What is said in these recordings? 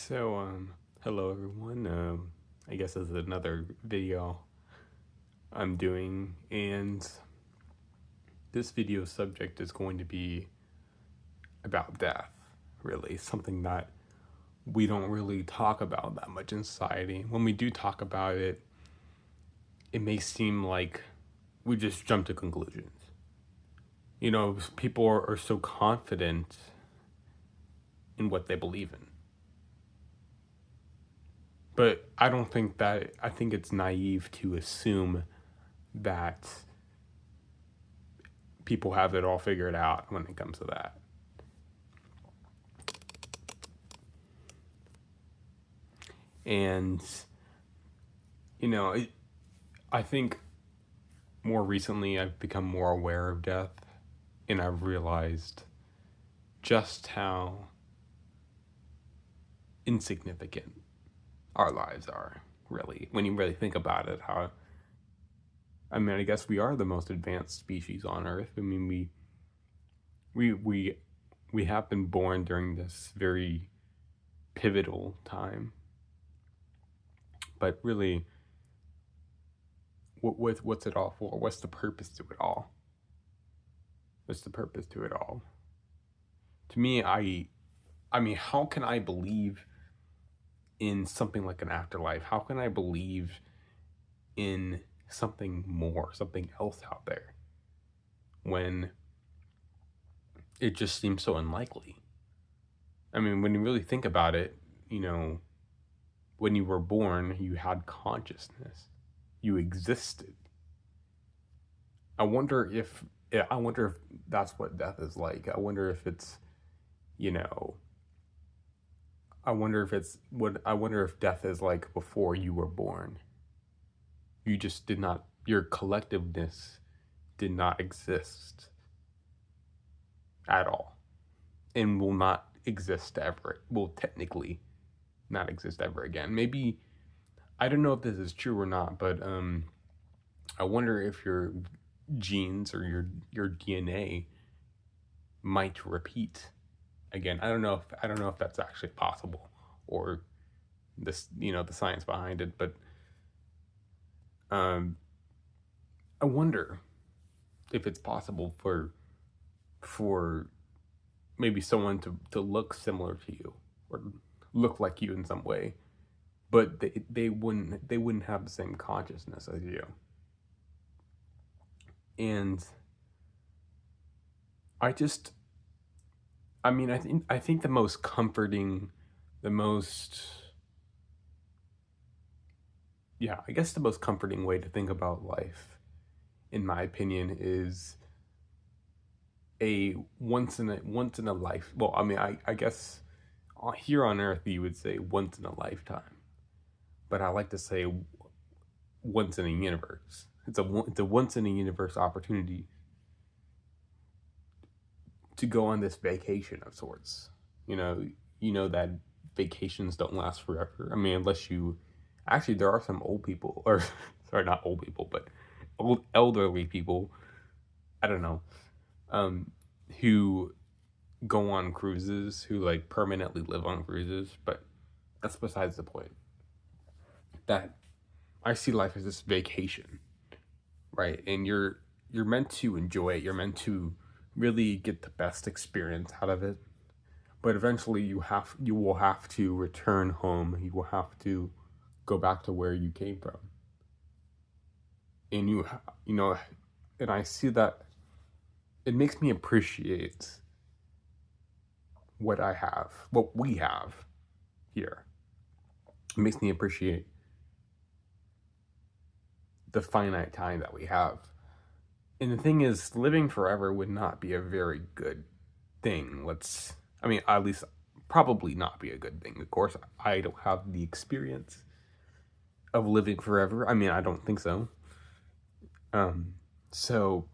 Hello everyone. I guess this is another video I'm doing, and this video subject is going to be about death, really. Something that we don't really talk about that much in society. When we do talk about it, it may seem like we just jump to conclusions. People are so confident in what they believe in. But I think it's naive to assume that people have it all figured out when it comes to that. And, you know, it, I think more recently I've become more aware of death, and I've realized just how insignificant our lives are, really. When you really think about it, I guess we are the most advanced species on Earth. We we we have been born during this very pivotal time. But really, what's it all for? What's the purpose to it all? What's the purpose to it all? To me, how can I believe in something like an afterlife? How can I believe in something more, something else out there, when it just seems so unlikely? When you really think about it, when you were born, you had consciousness, you existed. I wonder if that's what death is like. I wonder if it's, you know, I wonder if death is like before you were born. You just did not, your collectiveness did not exist at all, and will not exist ever. Will technically not exist ever again. Maybe, I don't know if this is true or not, but I wonder if your genes or your DNA might repeat again. I don't know if that's actually possible, or this, the science behind it, but um I wonder if it's possible for maybe someone to look similar to you, or look like you in some way, but they wouldn't have the same consciousness as you. And I just I think the most comforting, the most yeah, I guess the most comforting way to think about life, in my opinion, is a once in a life. Well, I guess here on Earth you would say once in a lifetime, but I like to say once in a universe. It's a once in a universe opportunity to go on this vacation of sorts. You know that vacations don't last forever. Unless you actually, there are some old people, or sorry, not old people, but old elderly people. I don't know, um, who go on cruises, who like permanently live on cruises. But that's besides the point. That I see life as this vacation, right? And you're meant to enjoy it. You're meant to really get the best experience out of it. But eventually you will have to return home. You will have to go back to where you came from. And and I see that it makes me appreciate what we have here. It makes me appreciate the finite time that we have. And the thing is, living forever would not be a very good thing. At least probably not be a good thing. Of course, I don't have the experience of living forever. I don't think so. Um, so,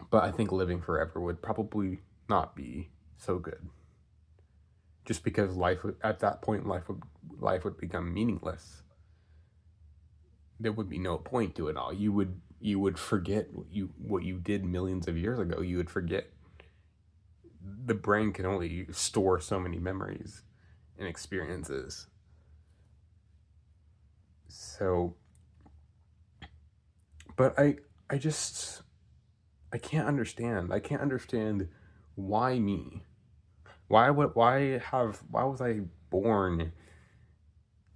but I think living forever would probably not be so good. Just because at that point, life would become meaningless. There would be no point to it all. You would forget what you did millions of years ago. You would forget. The brain can only store so many memories, and experiences. So, but I just, I can't understand. I can't understand why me? Why was I born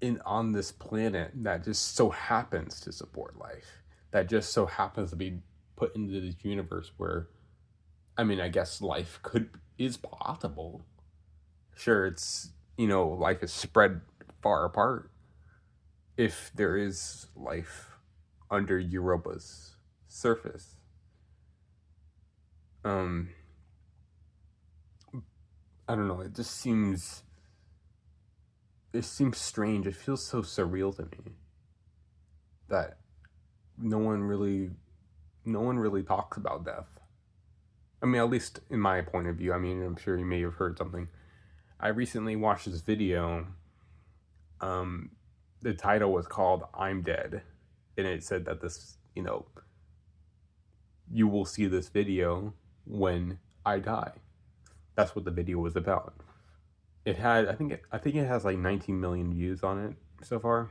in on this planet that just so happens to support life? That just so happens to be put into this universe where, I mean, I guess life is possible. Sure, it's, life is spread far apart if there is life under Europa's surface. Um, I don't know. It seems strange. It feels so surreal to me that no one really, no one really talks about death. I mean, at least in my point of view. I mean, I'm sure you may have heard something. I recently watched this video. Um, the title was called "I'm Dead," and it said that you will see this video when I die. That's what the video was about. It had, I think it has like 19 million views on it so far,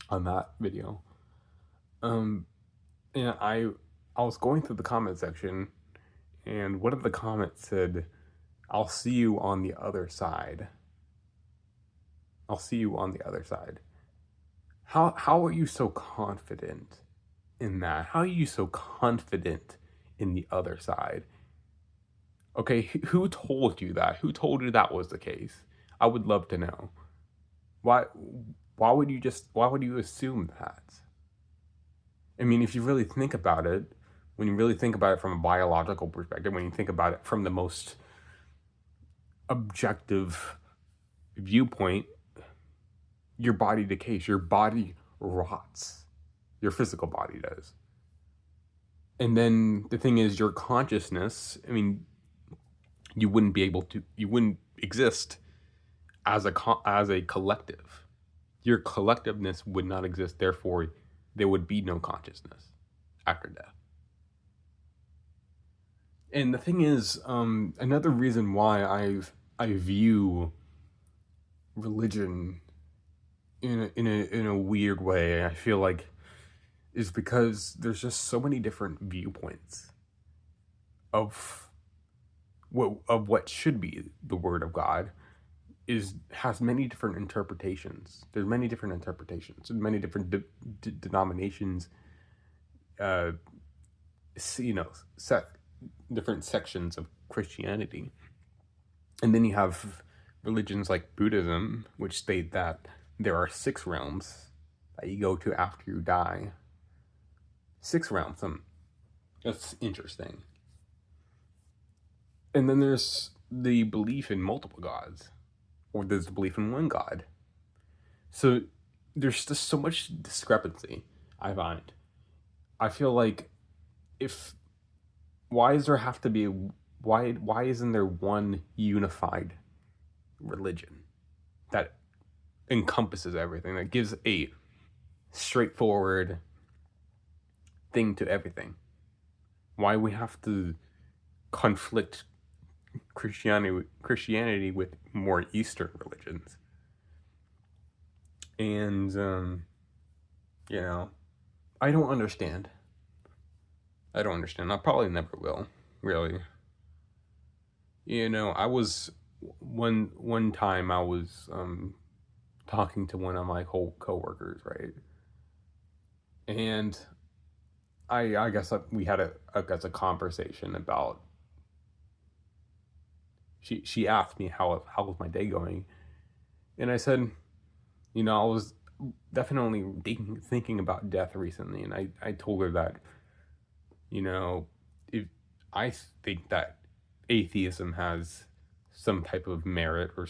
on that video. Um, and I was going through the comment section, and one of the comments said, "I'll see you on the other side. I'll see you on the other side." How are you so confident in that? How are you so confident in the other side? Okay, who told you that? Who told you that was the case? I would love to know. Why why would you assume that? I mean, if you really think about it, when you really think about it from a biological perspective, when you think about it from the most objective viewpoint, your body decays, your body rots, your physical body does. And then the thing is, your consciousness, I mean, you wouldn't exist as a collective. Your collectiveness would not exist, therefore there would be no consciousness after death. And the thing is, another reason why I view religion in a weird way, I feel like, is because there's just so many different viewpoints of what should be the word of God has many different interpretations. There's many different interpretations and many different denominations. Uh, different sections of Christianity, and then you have religions like Buddhism, which state that there are 6 realms that you go to after you die. 6 realms. That's interesting. And then there's the belief in multiple gods, or there's the belief in one God. So there's just so much discrepancy, I find. I feel like why isn't there one unified religion that encompasses everything, that gives a straightforward thing to everything? Why we have to conflict Christianity with more Eastern religions? And I don't understand. I probably never will, really. I was one time I was talking to one of my coworkers, right? And I guess we had a conversation about. She asked me how was my day going, and I said, I was definitely thinking about death recently, and I told her that, if I think that atheism has some type of merit, or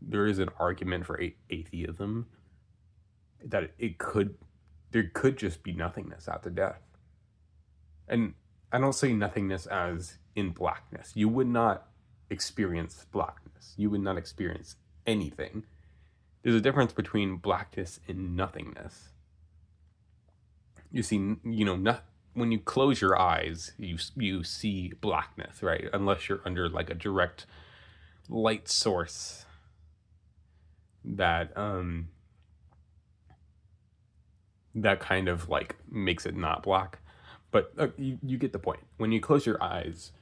there is an argument for atheism, that there could just be nothingness after death. And I don't say nothingness as in blackness. You would not experience blackness. You would not experience anything. There's a difference between blackness and nothingness. You see, when you close your eyes, you see blackness, right? Unless you're under like a direct light source, that that kind of like makes it not black. But you get the point. When you close your eyes,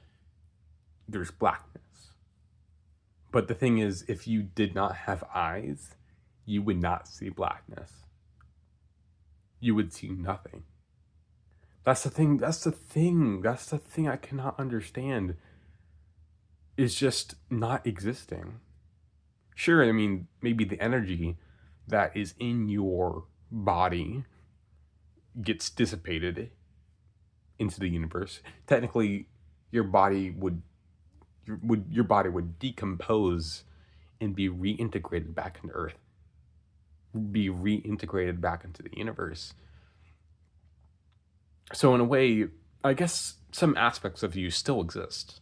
there's blackness. But the thing is, if you did not have eyes, you would not see blackness. You would see nothing. That's the thing. That's the thing. That's the thing I cannot understand. Is just not existing. Sure, I mean, maybe the energy that is in your body gets dissipated into the universe. Technically, your body your body would decompose and be reintegrated back into Earth, be reintegrated back into the universe. So in a way, I guess some aspects of you still exist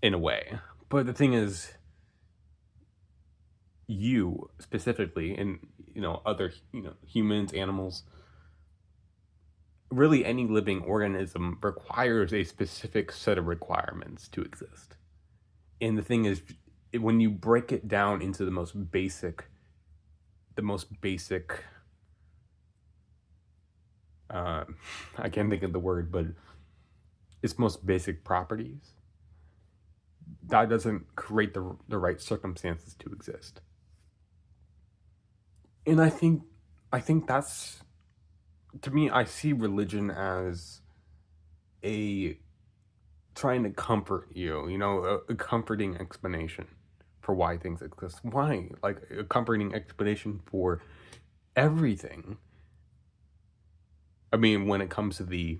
in a way. But the thing is, you specifically, and other humans, animals, really any living organism requires a specific set of requirements to exist. And the thing is, when you break it down into the most basic I can't think of the word, but its most basic properties, that doesn't create the right circumstances to exist. And I think that's, to me, I see religion as a trying to comfort you, a comforting explanation for why things exist. Why? Like a comforting explanation for everything. I mean, when it comes to the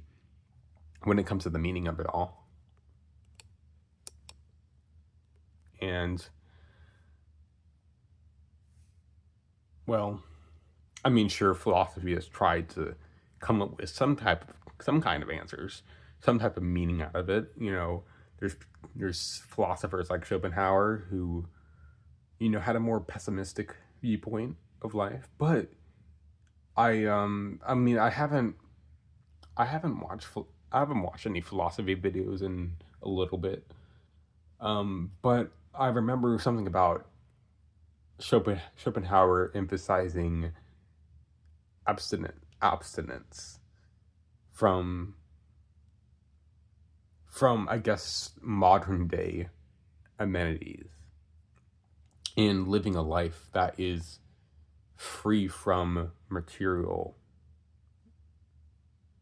meaning of it all. And well, I mean, sure, philosophy has tried to come up with some kind of answers, some type of meaning out of it. There's there's philosophers like Schopenhauer who had a more pessimistic viewpoint of life. But I mean, I haven't watched any philosophy videos in a little bit. But I remember something about Schopenhauer emphasizing abstinence from I guess modern day amenities, in living a life that is free from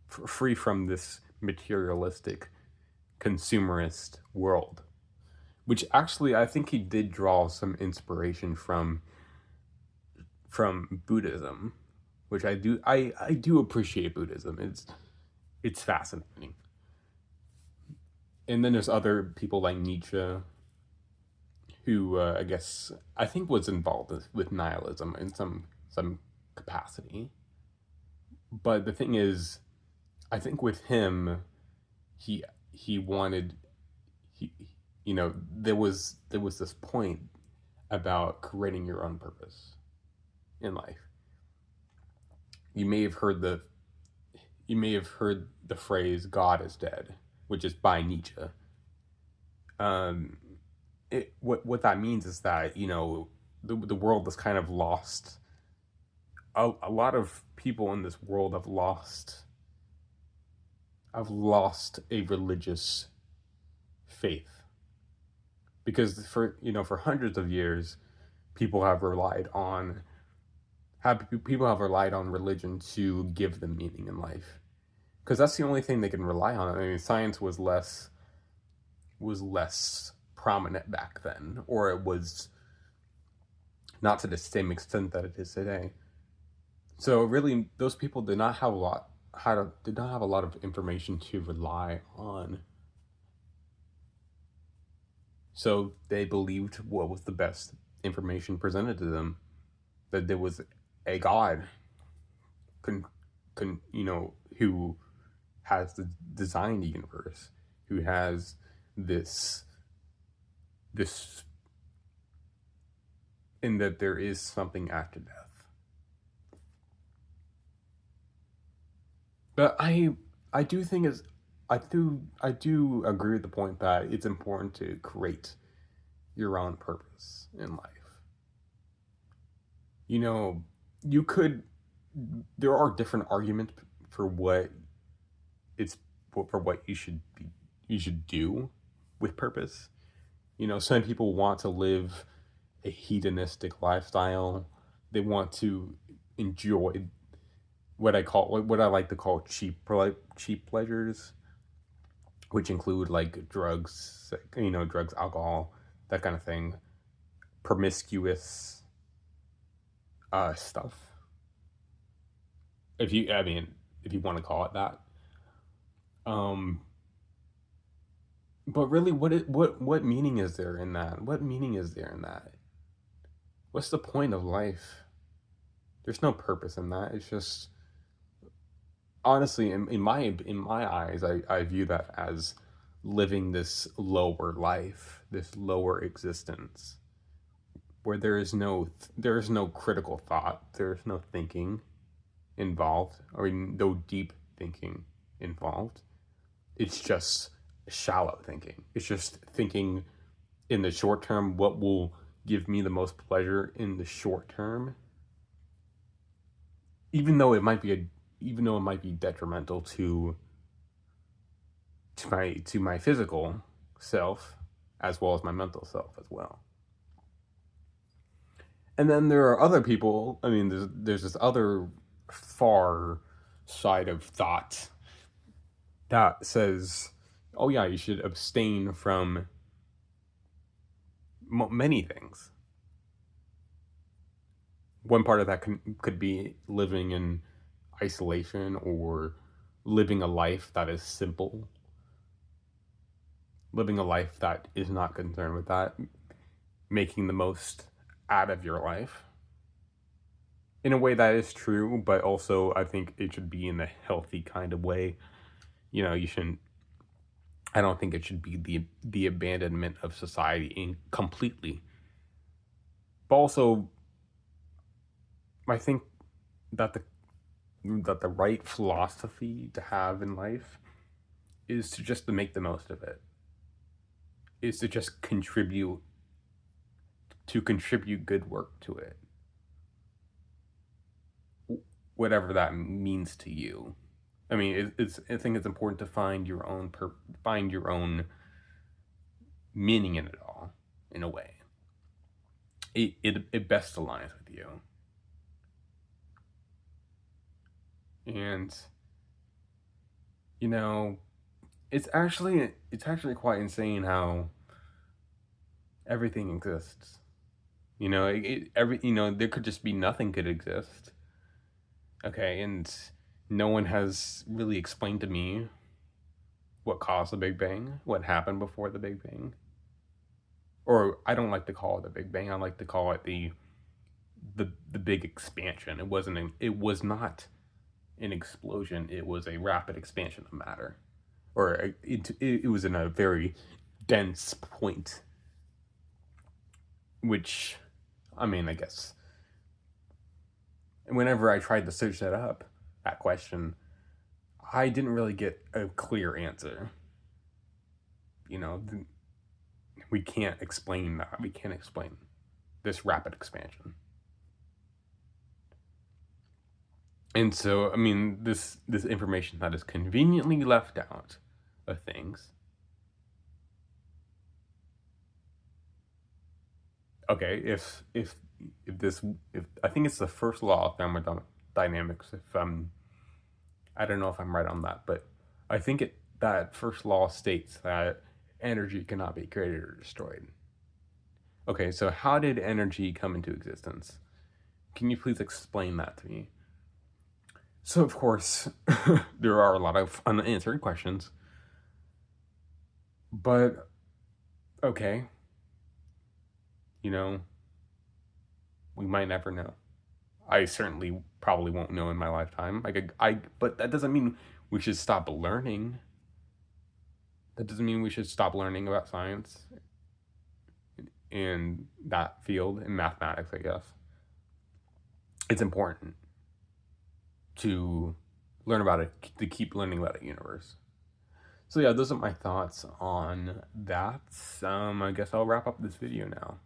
free from this materialistic consumerist world, which actually I think he did draw some inspiration from Buddhism, which I do appreciate Buddhism. It's fascinating. And then there's other people like Nietzsche, who I think was involved with nihilism in some capacity. But the thing is, I think with him, he he wanted he there was this point about creating your own purpose in life. You may have heard the phrase "God is dead," which is by Nietzsche. Um, what that means is that the world has kind of lost. A lot of people in this world have lost a religious faith, because for hundreds of years people have relied on religion to give them meaning in life, because that's the only thing they can rely on. I mean, science was less prominent back then, or it was not to the same extent that it is today. So really, those people did not have a lot of information to rely on. So they believed what was the best information presented to them, that there was a God, who has designed the universe, who has this in that there is something after death. But I do think is I do agree with the point that it's important to create your own purpose in life. You know, you could, there are different arguments for what it's, for what you should do with purpose. You know, some people want to live a hedonistic lifestyle. They want to enjoy what I like to call cheap pleasures, which include like drugs, drugs, alcohol, that kind of thing, promiscuous stuff. If you, I mean, if you want to call it that. Um, but really, what meaning is there in that? What meaning is there in that? What's the point of life? There's no purpose in that. It's just, honestly, in my eyes, I view that as living this lower life, this lower existence, where there is no critical thought, there is no thinking involved, or no deep thinking involved. It's just shallow thinking. It's just thinking in the short term, what will give me the most pleasure in the short term, even though it might be detrimental to my physical self as well as my mental self as well. And then there are other people. I mean, there's this other far side of thought that says, "Oh yeah, you should abstain from many things." One part of that could be living in isolation, or living a life that is simple, living a life that is not concerned with that, making the most out of your life. In a way that is true, but also I think it should be in a healthy kind of way. You know, you shouldn't. I don't think it should be the abandonment of society completely. But also, I think that the right philosophy to have in life is to just to make the most of it. Is to just contribute good work to it, whatever that means to you. I mean, I think it's important to find your own meaning in it all, in a way. It best aligns with you. And you know, it's actually quite insane how everything exists. You know, there could just be nothing could exist. Okay, and no one has really explained to me what caused the Big Bang, what happened before the Big Bang. Or I don't like to call it the Big Bang. I like to call it the big expansion. It was not an explosion. It was a rapid expansion of matter, or it was in a very dense point. Which, I mean, I guess whenever I tried to search that question, I didn't really get a clear answer. You know, we can't explain that. We can't explain this rapid expansion. And so, I mean, this information that is conveniently left out of things. Okay, if I think it's the first law of thermodynamics. If I don't know if I'm right on that, but I think that first law states that energy cannot be created or destroyed. Okay, so how did energy come into existence? Can you please explain that to me? So, of course, there are a lot of unanswered questions. But, okay, you know, we might never know. I certainly probably won't know in my lifetime. But that doesn't mean we should stop learning. That doesn't mean we should stop learning about science in that field, in mathematics, I guess. It's important to learn about it, to keep learning about the universe. So yeah, those are my thoughts on that. I guess I'll wrap up this video now.